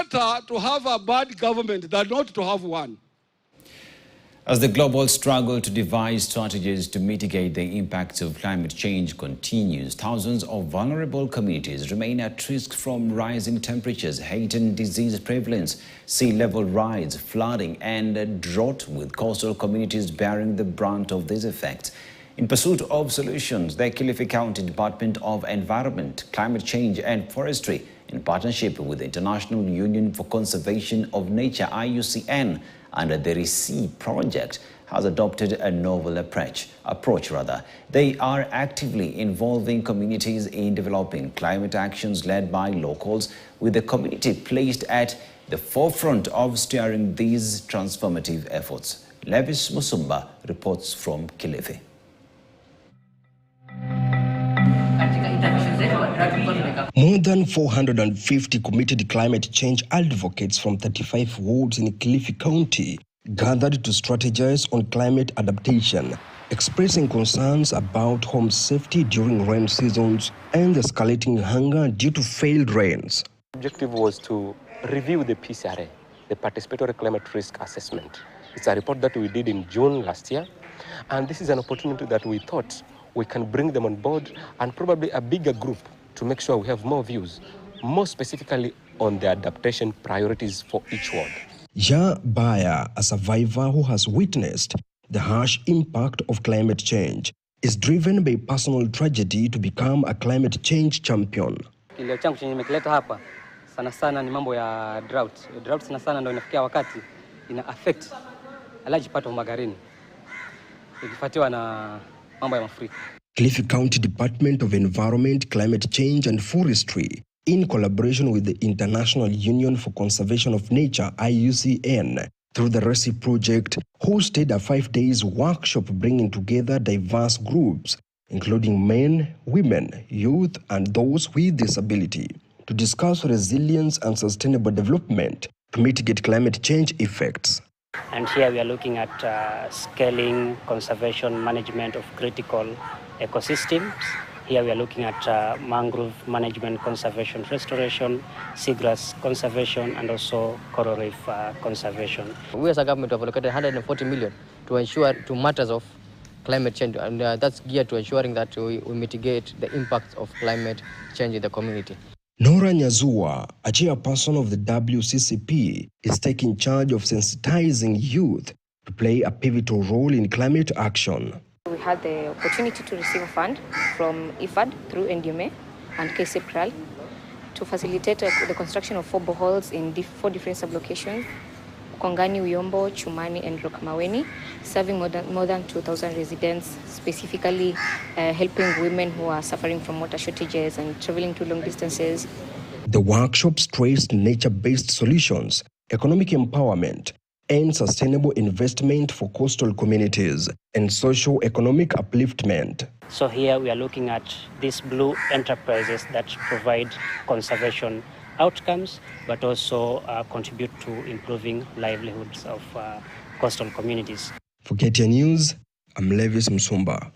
better to have a bad government than not to have one. As the global struggle to devise strategies to mitigate the impacts of climate change continues, thousands of vulnerable communities remain at risk from rising temperatures, heightened disease prevalence, sea level rise, flooding, and drought, with coastal communities bearing the brunt of these effects. In pursuit of solutions, the Kilifi County Department of Environment, Climate Change and Forestry, in partnership with the International Union for Conservation of Nature (IUCN) under the RECEIVE project, has adopted a novel approach. They are actively involving communities in developing climate actions led by locals, with the community placed at the forefront of steering these transformative efforts. Levis Musumba reports from Kilifi. More than 450 committed climate change advocates from 35 wards in Kilifi County gathered to strategize on climate adaptation, expressing concerns about home safety during rain seasons and escalating hunger due to failed rains. The objective was to review the PCRA, the Participatory Climate Risk Assessment. It's a report that we did in June last year, and this is an opportunity that we thought we can bring them on board, and probably a bigger group, to make sure we have more views, more specifically on the adaptation priorities for each ward. Ja Baya, a survivor who has witnessed the harsh impact of climate change, is driven by personal tragedy to become a climate change champion. Kilio changu chenye nimekileta hapa sana sana ni mambo ya drought. Drought sana sana ndio inafikia wakati ina affect a large part of Magarini, ikifuatiwa na mambo ya mafuriko. Kilifi County Department of Environment, Climate Change and Forestry, in collaboration with the International Union for Conservation of Nature (IUCN), through the RECEIVE project, hosted a 5-day workshop bringing together diverse groups, including men, women, youth, and those with disability, to discuss resilience and sustainable development to mitigate climate change effects. And here we are looking at scaling conservation management of critical ecosystems. Here we are looking at mangrove management, conservation, restoration, seagrass conservation, and also coral reef conservation. We as a government have allocated 140 million to ensure to matters of climate change, and that's geared to ensuring that we mitigate the impacts of climate change in the community. Nora Nyazua, a chairperson of the WCCP, is taking charge of sensitizing youth to play a pivotal role in climate action. We had the opportunity to receive a fund from IFAD through NDMA and KCPRAL to facilitate the construction of 4 boreholes in 4 different sublocations: Kongani, Uyombo, Chumani, and Rokamaweni, serving more than 2,000 residents, specifically helping women who are suffering from water shortages and traveling to long distances. The workshop stressed nature-based solutions, economic empowerment, and sustainable investment for coastal communities and socio-economic upliftment. So here we are looking at these blue enterprises that provide conservation outcomes, but also contribute to improving livelihoods of coastal communities. For KTN News, I'm Levis Musumba.